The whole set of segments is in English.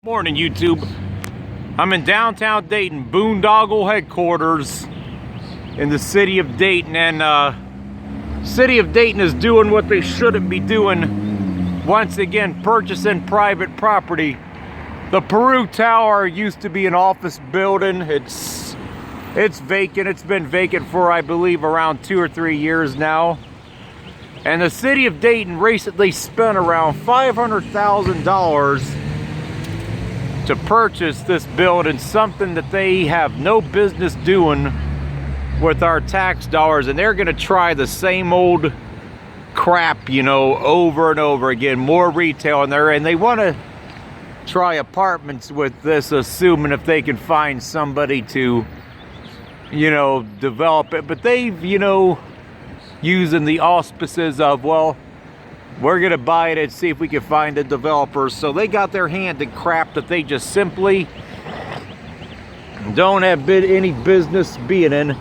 Morning, YouTube. I'm in downtown Dayton, boondoggle headquarters in the city of Dayton, and city of Dayton is doing what they shouldn't be doing. Once again, purchasing private property. The Peru Tower used to be an office building. It's vacant. It's been vacant for, I believe, around 2 or 3 years now. And the city of Dayton recently spent around $500,000 to purchase this building, something that they have no business doing with our tax dollars. And they're gonna try the same old crap, you know, over and over again. More retail in there, and they want to try apartments with this, assuming if they can find somebody to, you know, develop it. But they've, you know, using the auspices of, well, we're gonna buy it and see if we can find a developer. So they got their hand in crap that they just simply don't have any business being in.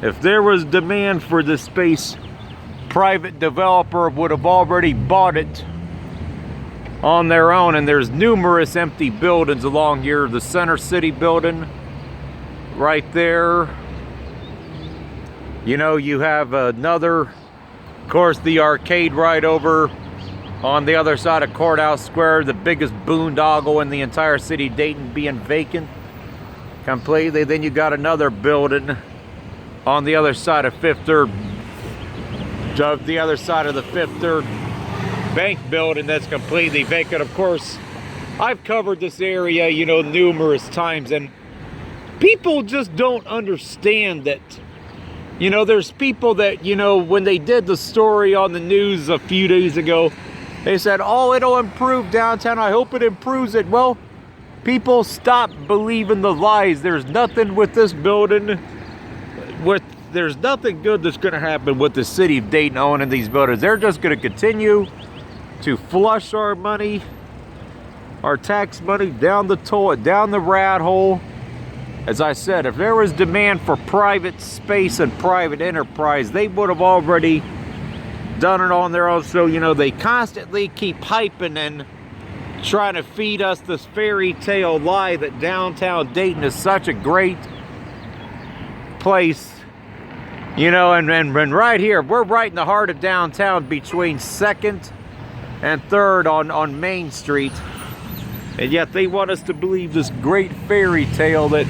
If there was demand for this space, private developer would have already bought it on their own. And there's numerous empty buildings along here. The Center City building right there. You know, you have another, of course, the arcade right over on the other side of Courthouse Square, the biggest boondoggle in the entire city of Dayton being vacant completely. Then you got another building on the other side of Fifth Third, the other side of the Fifth Third Bank building that's completely vacant. Of course, I've covered this area, you know, numerous times, and people just don't understand that. You know, there's people that, you know, when they did the story on the news a few days ago, they said, oh, it'll improve downtown. I hope it improves it. Well, people stop believing the lies. There's nothing with this building. There's nothing good that's going to happen with the city of Dayton owning these buildings. They're just going to continue to flush our money, our tax money, down the toilet, down the rat hole. As I said, if there was demand for private space and private enterprise, they would have already done it on their own. So, you know, they constantly keep hyping and trying to feed us this fairy tale lie that downtown Dayton is such a great place. You know, and right here, we're right in the heart of downtown between 2nd and 3rd on Main Street. And yet they want us to believe this great fairy tale that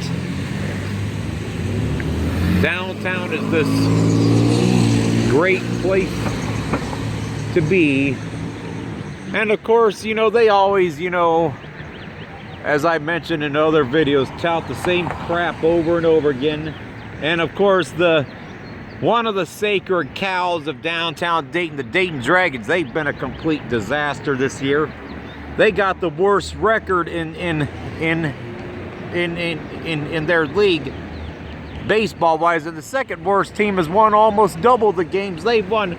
downtown is this great place to be. And of course, you know, they always, you know, as I mentioned in other videos, tout the same crap over and over again. And of course, one of the sacred cows of downtown Dayton, the Dayton Dragons, they've been a complete disaster this year. They got the worst record in their league, baseball-wise, and the second worst team has won almost double the games they've won.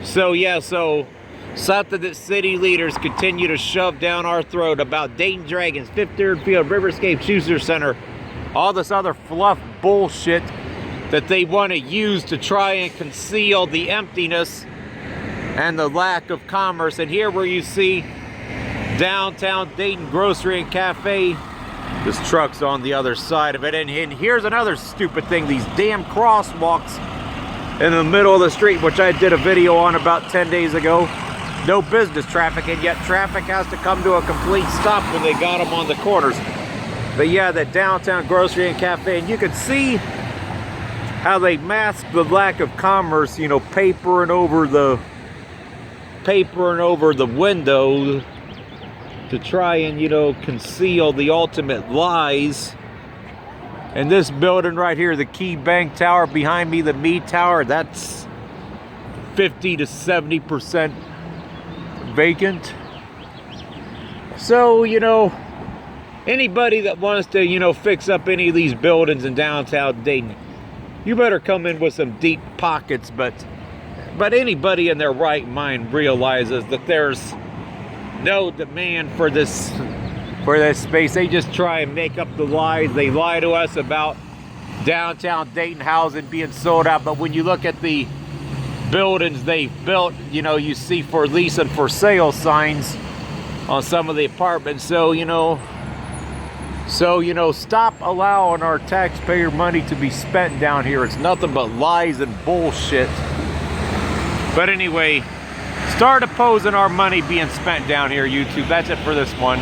So yeah, so something that city leaders continue to shove down our throat about Dayton Dragons, Fifth Third Field, Riverscape Schuster Center, all this other fluff bullshit that they want to use to try and conceal the emptiness and the lack of commerce. And here where you see downtown Dayton Grocery and Cafe, this truck's on the other side of it. And here's another stupid thing, these damn crosswalks in the middle of the street, which I did a video on about 10 days ago. No business traffic, and yet traffic has to come to a complete stop when they got them on the corners. But yeah, that downtown Grocery and Cafe, and you can see how they mask the lack of commerce, you know, papering over the window to try and, you know, conceal the ultimate lies. And this building right here, the Key Bank Tower behind me, the Me Tower, that's 50 to 70% vacant. So, you know, anybody that wants to, you know, fix up any of these buildings in downtown Dayton, you better come in with some deep pockets. But anybody in their right mind realizes that there's no demand for this space. They just try and make up the lies. They lie to us about downtown Dayton housing being sold out, but when you look at the buildings they've built, you know, you see for lease and for sale signs on some of the apartments. So, you know, So, you know, stop allowing our taxpayer money to be spent down here. It's nothing but lies and bullshit. But anyway, start opposing our money being spent down here, YouTube. That's it for this one.